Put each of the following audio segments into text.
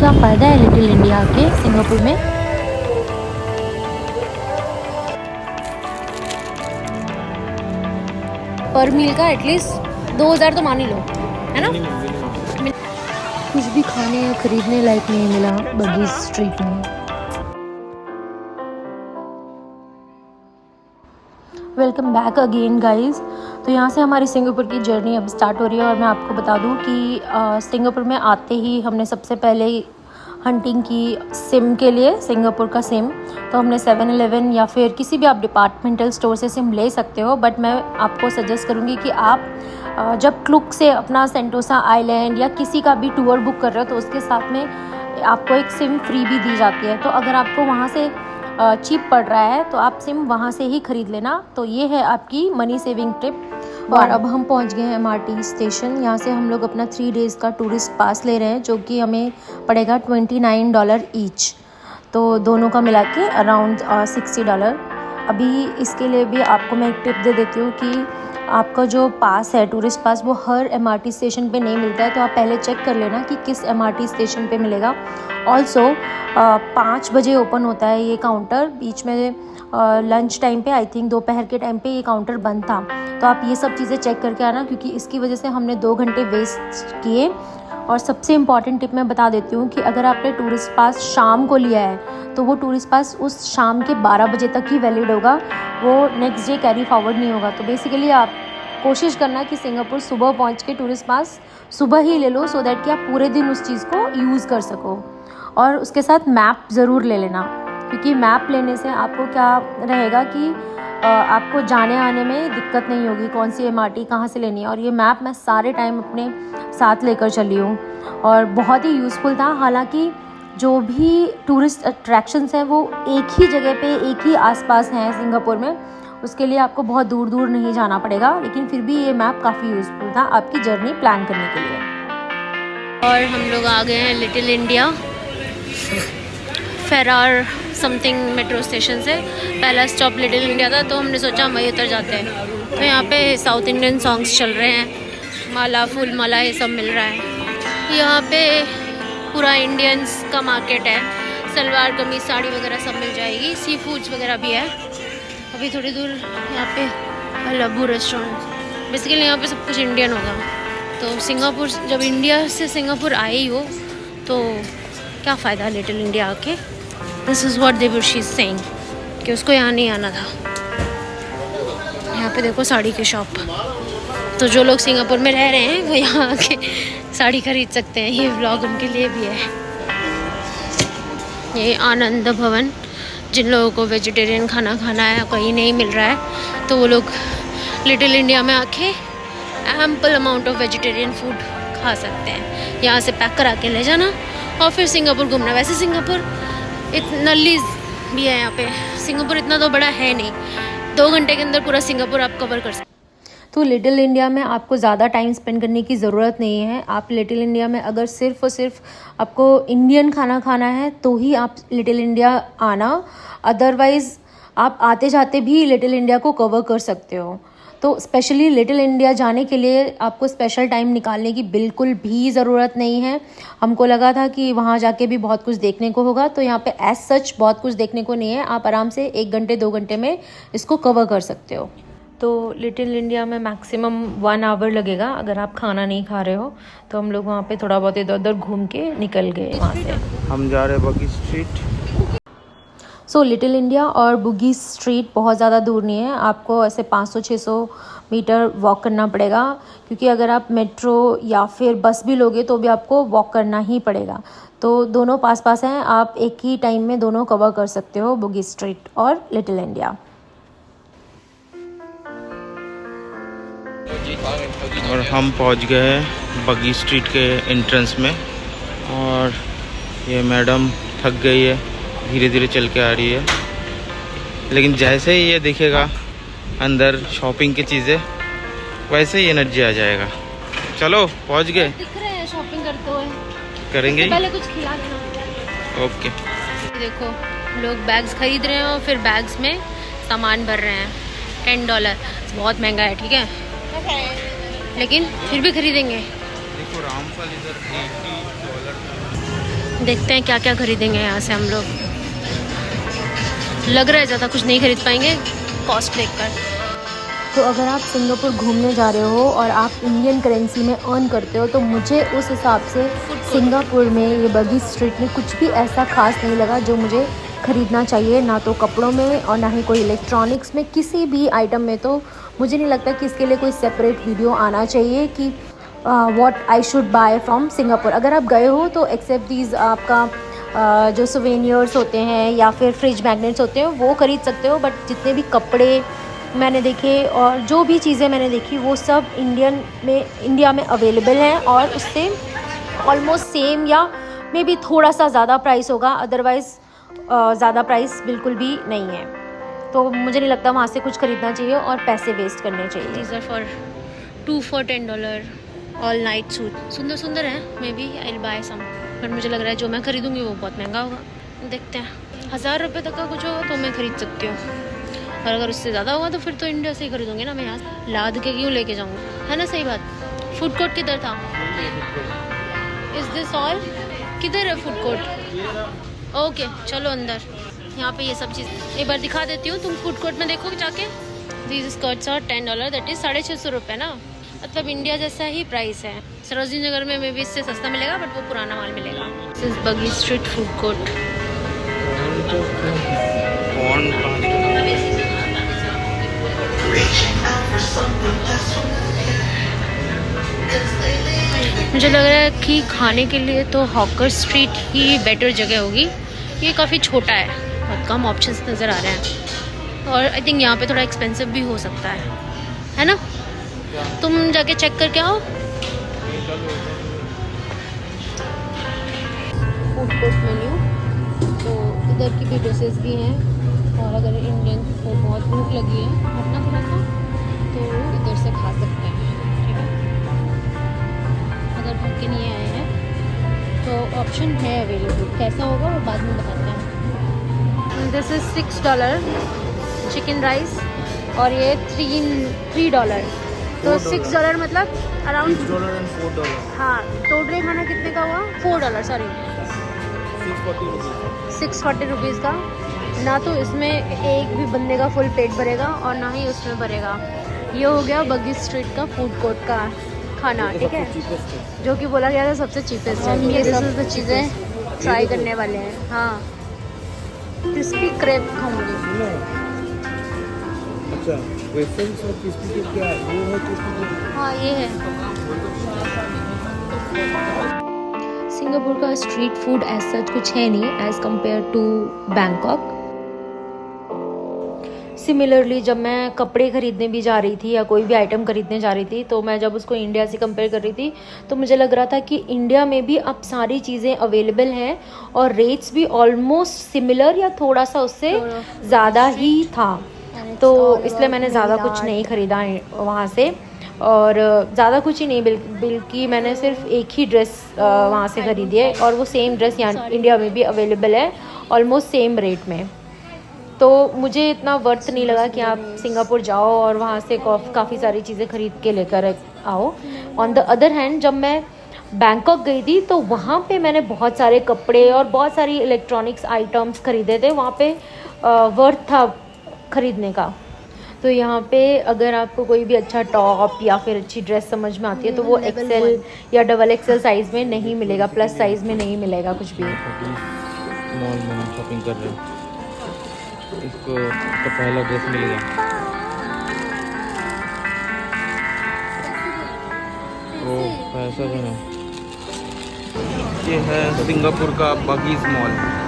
क्या फ़ायदा है लिटिल इंडिया के सिंगापुर में। पर मील का एटलीस्ट 2000 तो मान ही लो, है ना। कुछ भी खाने या खरीदने लायक नहीं मिला बगीज स्ट्रीट में। Welcome back again guys. तो यहाँ से हमारी सिंगापुर की जर्नी अब स्टार्ट हो रही है और मैं आपको बता दूँ कि सिंगापुर में आते ही हमने सबसे पहले हंटिंग की सिम के लिए, सिंगापुर का सिम। तो हमने 7-Eleven या फिर किसी भी आप डिपार्टमेंटल स्टोर से सिम ले सकते हो, बट मैं आपको सजेस्ट करूँगी कि आप जब क्लुक से अपना सेंटोसा आइलैंड या किसी का भी टूर बुक कर रहे हो तो उसके साथ में आपको एक सिम फ्री भी दी जाती है। तो अगर आपको वहाँ से चीप पड़ रहा है तो आप सिम वहाँ से ही ख़रीद लेना। तो ये है आपकी मनी सेविंग टिप। और अब हम पहुँच गए हैं MRT स्टेशन। यहाँ से हम लोग अपना 3 डेज़ का टूरिस्ट पास ले रहे हैं, जो कि हमें पड़ेगा $29 ईच। तो दोनों का मिला के अराउंड $60। अभी इसके लिए भी आपको मैं एक टिप दे देती हूँ कि आपका जो पास है, टूरिस्ट पास, वो हर MRT स्टेशन पे नहीं मिलता है। तो आप पहले चेक कर लेना कि किस MRT स्टेशन पे मिलेगा। ऑल्सो 5 बजे ओपन होता है ये काउंटर। बीच में लंच टाइम पे, आई थिंक दोपहर के टाइम पे ये काउंटर बंद था। तो आप ये सब चीज़ें चेक करके आना, क्योंकि इसकी वजह से हमने 2 घंटे वेस्ट किए। और सबसे इम्पॉर्टेंट टिप मैं बता देती हूँ कि अगर आपने टूरिस्ट पास शाम को लिया है तो वो टूरिस्ट पास उस शाम के 12 बजे तक ही वैलिड होगा, वो नेक्स्ट डे कैरी फॉरवर्ड नहीं होगा। तो बेसिकली आप कोशिश करना कि सिंगापुर सुबह पहुँच के टूरिस्ट पास सुबह ही ले लो, सो दैट कि आप पूरे दिन उस चीज़ को यूज़ कर सको। और उसके साथ मैप ज़रूर ले लेना, क्योंकि मैप लेने से आपको क्या रहेगा कि आपको जाने आने में दिक्कत नहीं होगी, कौन सी MRT कहाँ से लेनी है। और ये मैप मैं सारे टाइम अपने साथ लेकर चली हूँ और बहुत ही यूज़फुल था। हालांकि जो भी टूरिस्ट अट्रैक्शंस हैं वो एक ही जगह पे, एक ही आसपास हैं सिंगापुर में, उसके लिए आपको बहुत दूर दूर नहीं जाना पड़ेगा। लेकिन फिर भी ये मैप काफ़ी यूज़फुल था आपकी जर्नी प्लान करने के लिए। और हम लोग आ गए हैं little India Farrer something metro station से। पहला स्टॉप लिटिल इंडिया था, तो हमने सोचा हम वहीं उतर जाते हैं। तो यहाँ पे साउथ इंडियन सॉन्ग्स चल रहे हैं, माला फूल माला ये सब मिल रहा है। यहाँ पे पूरा इंडियंस का मार्केट है, सलवार कमीज साड़ी वगैरह सब मिल जाएगी। सी फूड्स वगैरह भी है। अभी थोड़ी दूर यहाँ पे लब्बू रेस्टोरेंट। बेसिकली यहाँ पे सब कुछ इंडियन होगा। तो सिंगापुर, जब इंडिया से सिंगापुर आए ही हो तो क्या फ़ायदा लिटिल इंडिया आके। दिस इज़ व्हाट देवर शी इज़ सेइंग कि उसको यहाँ नहीं आना था। यहाँ पे देखो साड़ी की शॉप। तो जो लोग सिंगापुर में रह रहे हैं वो यहाँ आके साड़ी खरीद सकते हैं। ये व्लॉग उनके लिए भी है। ये आनंद भवन, जिन लोगों को वेजिटेरियन खाना खाना है, कहीं नहीं मिल रहा है, तो वो लोग लिटिल इंडिया में आके ample amount of vegetarian food खा सकते हैं। यहाँ से पैक करा के ले जाना और फिर सिंगापुर घूमना। वैसे सिंगापुर नल्लीज भी है यहाँ पे। सिंगापुर इतना तो बड़ा है नहीं, 2 घंटे के अंदर पूरा सिंगापुर आप कवर कर सकते। तो लिटिल इंडिया में आपको ज़्यादा टाइम स्पेंड करने की ज़रूरत नहीं है। आप लिटिल इंडिया में अगर सिर्फ़ और सिर्फ आपको इंडियन खाना खाना है तो ही आप लिटिल इंडिया आना। अदरवाइज़ आप आते जाते भी लिटिल इंडिया को कवर कर सकते हो। तो स्पेशली लिटिल इंडिया जाने के लिए आपको स्पेशल टाइम निकालने की बिल्कुल भी ज़रूरत नहीं है। हमको लगा था कि वहाँ जाके भी बहुत कुछ देखने को होगा, तो यहाँ पे एज सच बहुत कुछ देखने को नहीं है। आप आराम से 1 घंटे 2 घंटे में इसको कवर कर सकते हो। तो लिटिल इंडिया में मैक्सिमम 1 आवर लगेगा अगर आप खाना नहीं खा रहे हो। तो हम लोग वहाँ पे थोड़ा बहुत इधर उधर घूम के निकल गए वहाँ से। हम जा रहे हैं बगी स्ट्रीट। सो लिटिल इंडिया और बुगी स्ट्रीट बहुत ज़्यादा दूर नहीं है। आपको ऐसे 500-600 मीटर वॉक करना पड़ेगा, क्योंकि अगर आप मेट्रो या फिर बस भी लोगे तो भी आपको वॉक करना ही पड़ेगा। तो दोनों पास पास हैं, आप एक ही टाइम में दोनों कवर कर सकते हो, बुगी स्ट्रीट और लिटिल इंडिया। और हम पहुंच गए हैं बगी स्ट्रीट के एंट्रेंस में। और ये मैडम थक गई है, धीरे धीरे चल के आ रही है, लेकिन जैसे ही ये दिखेगा अंदर शॉपिंग की चीज़ें, वैसे ही एनर्जी आ जाएगा। चलो पहुंच गए। दिख रहे हैं शॉपिंग करते हुए, करेंगे पहले कुछ खिला देना। ओके। देखो लोग बैग्स खरीद रहे हैं और फिर बैग्स में सामान भर रहे हैं। $10 बहुत महंगा है, ठीक है, लेकिन फिर भी खरीदेंगे। देखो रामफल इधर $80। देखते हैं क्या क्या खरीदेंगे यहाँ से हम लोग। लग रहा है ज़्यादा कुछ नहीं खरीद पाएंगे कॉस्ट देखकर। तो अगर आप सिंगापुर घूमने जा रहे हो और आप इंडियन करेंसी में अर्न करते हो तो मुझे उस हिसाब से सिंगापुर में ये बगी स्ट्रीट में कुछ भी ऐसा खास नहीं लगा जो मुझे ख़रीदना चाहिए, ना तो कपड़ों में और ना ही कोई इलेक्ट्रॉनिक्स में, किसी भी आइटम में। तो मुझे नहीं लगता कि इसके लिए कोई सेपरेट वीडियो आना चाहिए कि what I should buy from Singapore. अगर आप गए हो तो एक्सेप्ट दीज आपका जो सोवेनियर्स होते हैं या फिर फ्रिज मैग्नेट्स होते हैं वो ख़रीद सकते हो, बट जितने भी कपड़े मैंने देखे और जो भी चीज़ें मैंने देखी वो सब इंडिया में अवेलेबल हैं और उससे ऑलमोस्ट सेम या मे बी थोड़ा सा ज़्यादा प्राइस होगा, अदरवाइज़ ज़्यादा प्राइस बिल्कुल भी नहीं है। तो मुझे नहीं लगता वहाँ से कुछ ख़रीदना चाहिए और पैसे वेस्ट करने चाहिए। These are for $10 all night suit. सुंदर सुंदर है, maybe I will buy some, but मुझे लग रहा है जो मैं ख़रीदूँगी वो बहुत महंगा होगा। देखते हैं, 1000 रुपये तक का कुछ होगा तो मैं ख़रीद सकती हूँ, और अगर उससे ज़्यादा होगा तो फिर तो इंडिया से ही खरीदूँगी ना। मैं यहाँ लाद के क्यों लेके जाऊँगा, है ना? सही बात। फूड कोर्ट किधर था? Is this all? किधर है फूड कोर्ट? ओके चलो अंदर। यहाँ पे ये सब चीज़ एक बार दिखा देती हूँ, तुम फूड कोर्ट में देखोगे जाके। These skirts are $10, that is 650 रुपये ना, मतलब इंडिया जैसा ही प्राइस है। सरोजनी नगर में भी इससे सस्ता मिलेगा, बट वो पुराना माल मिलेगा। दिस इज बगी स्ट्रीट फूड कोर्ट। मुझे लग रहा है कि खाने के लिए तो हॉकर स्ट्रीट ही बेटर जगह होगी। ये काफ़ी छोटा है, बहुत कम ऑप्शंस नज़र आ रहे हैं, और आई थिंक यहाँ पे थोड़ा एक्सपेंसिव भी हो सकता है ना? तुम जाके चेक करके आओ। फूड कोर्ट मेन्यू, तो इधर की भी डिशेस भी हैं, और अगर इंडियन को बहुत भूख लगी है अपना थोड़ा सा तो इधर से खा सकते हैं, ठीक है? अगर भूखे नहीं आए हैं तो ऑप्शन है अवेलेबल, कैसा होगा वो बाद में बताते हैं। दिस इज़ $6 चिकन राइस, और ये $3। तो $6 मतलब अराउंड $4। हाँ, टोटल खाना कितने का हुआ? $4, सॉरी 640 रुपीज़ का। ना तो इसमें एक भी बंदे का फुल पेट भरेगा और ना ही उसमें भरेगा। ये हो गया बगी स्ट्रीट का फूड कोर्ट का खाना, ठीक है, जो कि बोला गया था सबसे चीपेस्ट है। ये सब चीज़ें ट्राई करने वाले हैं। हाँ, क्रिस्पी क्रेप खाऊंगी। अच्छा, वेफर्स और क्रिस्पी केक क्या है? वो है क्रिस्पी केक। हाँ, ये है। सिंगापुर का स्ट्रीट फूड ऐसा सच कुछ है नहीं as compare to Bangkok. Similarly जब मैं कपड़े ख़रीदने भी जा रही थी या कोई भी आइटम ख़रीदने जा रही थी, तो मैं जब उसको इंडिया से कंपेयर कर रही थी तो मुझे लग रहा था कि इंडिया में भी अब सारी चीज़ें अवेलेबल हैं और रेट्स भी ऑलमोस्ट सिमिलर या थोड़ा सा उससे ज़्यादा ही था। तो इसलिए मैंने ज़्यादा कुछ नहीं ख़रीदा वहाँ से, और ज़्यादा कुछ ही नहीं, बल्कि मैंने सिर्फ एक ही ड्रेस वहाँ से ख़रीदी है, और वो सेम ड्रेस यहाँ इंडिया में भी अवेलेबल है ऑलमोस्ट सेम रेट में। तो मुझे इतना वर्थ नहीं लगा कि आप सिंगापुर जाओ और वहाँ से काफ़ी सारी चीज़ें ख़रीद के लेकर आओ। ऑन द अदर हैंड जब मैं बैंकॉक गई थी तो वहाँ पे मैंने बहुत सारे कपड़े और बहुत सारी इलेक्ट्रॉनिक्स आइटम्स ख़रीदे थे, वहाँ पे वर्थ था ख़रीदने का। तो यहाँ पे अगर आपको कोई भी अच्छा टॉप या फिर अच्छी ड्रेस समझ में आती है तो वो XL या XXL साइज़ में नहीं मिलेगा, प्लस साइज़ में नहीं मिलेगा कुछ भी। मॉल में हम शॉपिंग कर रहे हैं, इसको तो पहला ड्रेस मिल गया। वो पैसा जो है, ये है सिंगापुर का बगीज मॉल।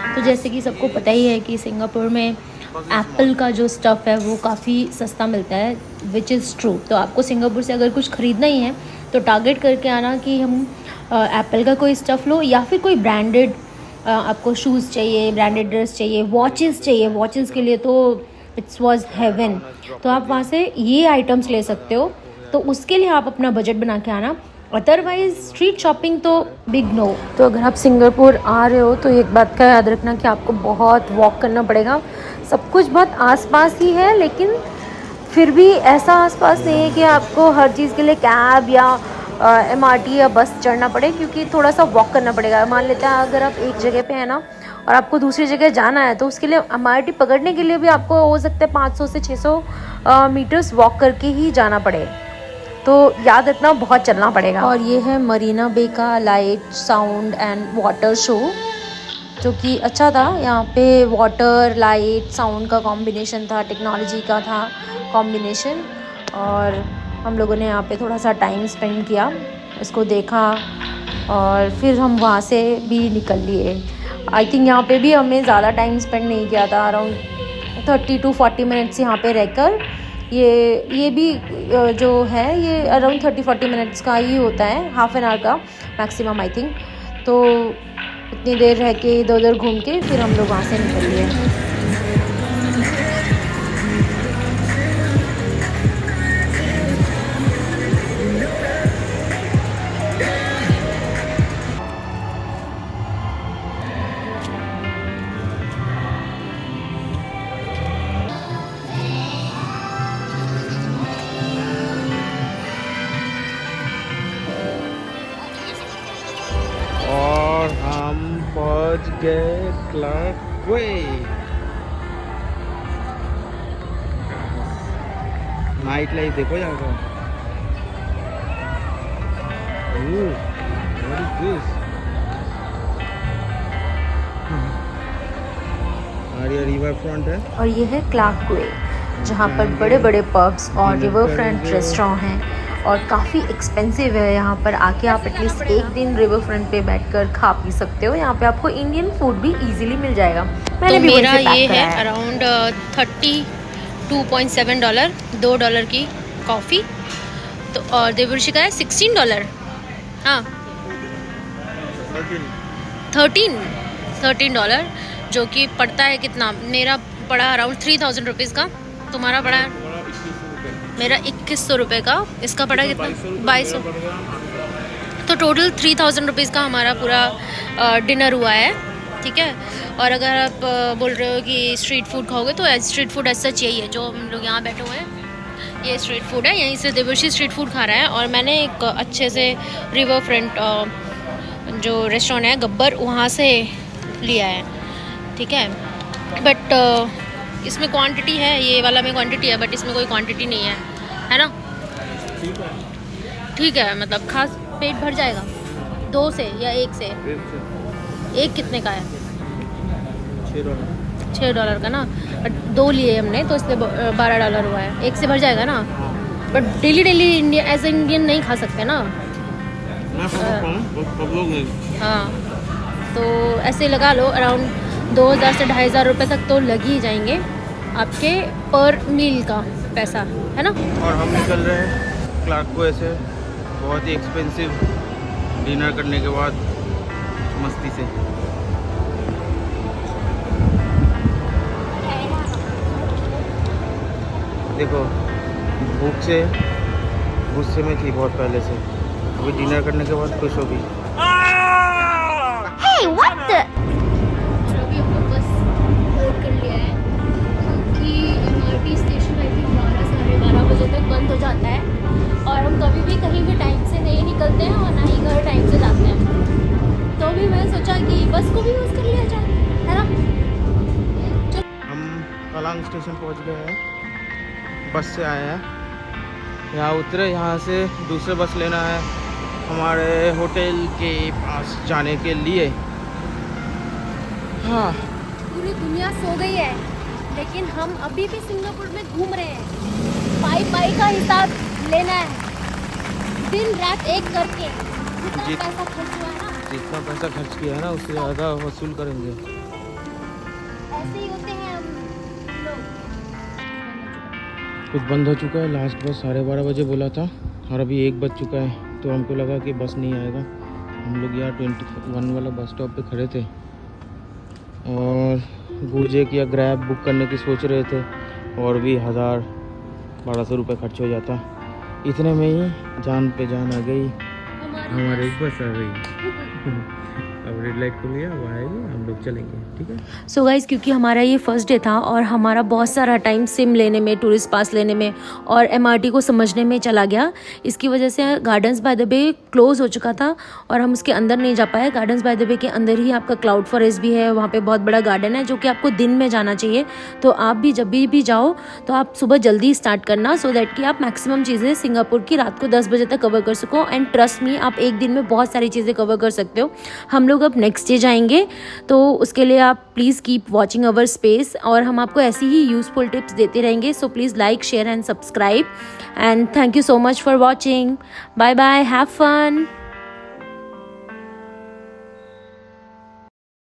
तो जैसे कि सबको पता ही है कि सिंगापुर में एप्पल का जो स्टफ़ है वो काफ़ी सस्ता मिलता है, विच इज़ ट्रू। तो आपको सिंगापुर से अगर कुछ ख़रीदना ही है तो टारगेट करके आना कि हम एप्पल का कोई स्टफ़ लो, या फिर कोई ब्रांडेड आपको शूज़ चाहिए, ब्रांडेड ड्रेस चाहिए, वॉचेस चाहिए। वॉचेस के लिए तो इट्स वॉज हेवन। तो आप वहाँ से ये आइटम्स ले सकते हो, तो उसके लिए आप अपना बजट बना के आना। अदरवाइज स्ट्रीट शॉपिंग तो बिग नो। तो अगर आप सिंगापुर आ रहे हो तो एक बात का याद रखना कि आपको बहुत वॉक करना पड़ेगा। सब कुछ बहुत आसपास ही है, लेकिन फिर भी ऐसा आसपास नहीं है कि आपको हर चीज़ के लिए कैब या MRT या बस चढ़ना पड़े, क्योंकि थोड़ा सा वॉक करना पड़ेगा। मान लेते हैं अगर आप एक जगह पे हैं ना और आपको दूसरी जगह जाना है, तो उसके लिए MRT पकड़ने के लिए भी आपको हो सकता है 500 से 600 मीटर्स वॉक करके ही जाना पड़े। तो याद रखना, बहुत चलना पड़ेगा। और ये है मरीना बे का light, sound and water show, जो कि अच्छा था। यहाँ पे वाटर, लाइट, साउंड का कॉम्बिनेशन था, टेक्नोलॉजी का था कॉम्बिनेशन। और हम लोगों ने यहाँ पे थोड़ा सा टाइम स्पेंड किया, इसको देखा और फिर हम वहाँ से भी निकल लिए। आई थिंक यहाँ पे भी हमें ज़्यादा टाइम स्पेंड नहीं किया था, अराउंड 30 to 40 मिनट्स यहाँ पे रहकर। ये भी जो है ये अराउंड 30-40 मिनट्स का ही होता है, हाफ एन आवर का मैक्सिमम आई थिंक। तो उतनी देर रह के इधर उधर घूम के फिर हम लोग वहाँ से निकल गए। और हम पहुंच गए क्लार्क वे। नाइट लाइफ देखो यहाँ का। What is this? ये रिवर फ्रंट है। और ये है क्लार्क वे, जहाँ पर बड़े बड़े पब्स और रिवर फ्रंट रेस्टोरेंट हैं और काफ़ी एक्सपेंसिव है। यहाँ पर आके आप एटलीस्ट एक दिन रिवर फ्रंट पे बैठकर खा पी सकते हो। यहाँ पे आपको इंडियन फूड भी इजीली मिल जाएगा। मैंने तो भी मेरा वहीं से ये पैक है कराया। अराउंड $32.7, $2 की कॉफ़ी। तो और देवऋषि का है $16। हाँ, $13, जो कि पड़ता है कितना? मेरा पड़ा अराउंड 3000 रुपीज़ का। तुम्हारा पड़ा है? मेरा 2100 रुपये का। इसका पड़ा कितना? 2200। तो टोटल 3000 रुपीज़ का हमारा पूरा डिनर हुआ है, ठीक है। और अगर आप बोल रहे हो कि स्ट्रीट फूड खाओगे, तो स्ट्रीट फूड ऐसा चाहिए। जो हम लोग यहाँ बैठे हुए हैं, ये स्ट्रीट फूड है। यहीं से देवऋषि स्ट्रीट फूड खा रहा है और मैंने एक अच्छे से रिवर फ्रंट जो रेस्टोरेंट है गब्बर, वहाँ से लिया है, ठीक है। बट इसमें क्वांटिटी है, ये वाला में क्वांटिटी है, बट इसमें कोई क्वांटिटी नहीं है ना? ठीक है, मतलब खास पेट भर जाएगा 2 से या 1 से? एक कितने का है? $6 का ना। बट 2 लिए हमने तो इसलिए $12 हुआ है। 1 से भर जाएगा ना? But daily daily India as a Indian नहीं खा सकते ना। हाँ, तो ऐसे लगा लो अराउंड 2000 से 2500 रुपये तक तो लग ही जाएंगे आपके पर मील का पैसा, है ना। और हम निकल रहे हैं क्लार्क वे से, बहुत ही एक्सपेंसिव डिनर करने के बाद मस्ती से। देखो, भूख से गुस्से में थी बहुत पहले से, अभी डिनर करने के बाद खुश होगी। अभी हम लोग बस बोर्ड कर लिया है, क्योंकि MRT स्टेशन आई थिंक 12-12:30 बजे तक बंद हो जाता है। और हम कभी भी कहीं भी टाइम से नहीं निकलते हैं और ना ही घर टाइम से जाते हैं। तो अभी मैंने सोचा कि बस को भी यूज़ कर लिया जाए, है ना। हम कलांग स्टेशन पहुंच गए हैं, बस से आए हैं। यहाँ उतरे, यहाँ से दूसरे बस लेना है हमारे होटल के पास जाने के लिए। हाँ, पूरी दुनिया सो गई है, लेकिन हम अभी भी सिंगापुर में घूम रहे हैं। पाई का हिसाब लेना है, दिन रात एक करके। जितना पैसा खर्च हुआ है ना, जितना पैसा खर्च किया है ना, उससे ज़्यादा वसूल करेंगे। ऐसे ही होते हैं हम लोग। कुछ बंद हो चुका है। लास्ट बस 12:30 बजे बोला था और अभी 1 बज चुका है, तो हमको लगा कि बस नहीं आएगा। हम लोग यहाँ 21 वाला बस स्टॉप पे खड़े थे और गुजेक या ग्रैब बुक करने की सोच रहे थे, और भी 1000-1200 रुपये खर्च हो जाता। इतने में ही जान पे जान आ गई हमारी बस आ गई। अब रेड लाइट खुल गया, वो आएगी, हम लोग चलेंगे, ठीक है। सो गाइज़, क्योंकि हमारा ये फर्स्ट डे था और हमारा बहुत सारा टाइम सिम लेने में, टूरिस्ट पास लेने में और MRT को समझने में चला गया। इसकी वजह से Gardens by the Bay close हो चुका था और हम उसके अंदर नहीं जा पाए। गार्डन्स बाय द बे के अंदर ही आपका क्लाउड फॉरेस्ट भी है, वहाँ पे बहुत बड़ा गार्डन है जो कि आपको दिन में जाना चाहिए। तो आप भी जब भी जाओ तो आप सुबह जल्दी स्टार्ट करना, सो दैट कि आप मैक्सिमम चीज़ें सिंगापुर की रात को 10 बजे तक कवर कर सको। एंड ट्रस्ट मी, आप एक दिन में बहुत सारी चीज़ें कवर कर सकते हो। हम लोग अब नेक्स्ट डे जाएंगे, तो उसके लिए आप please keep watching our space और हम आपको ऐसी ही यूज़फुल टिप्स देते रहेंगे। So please like, share and subscribe and thank you so much for watching. Bye bye, have fun.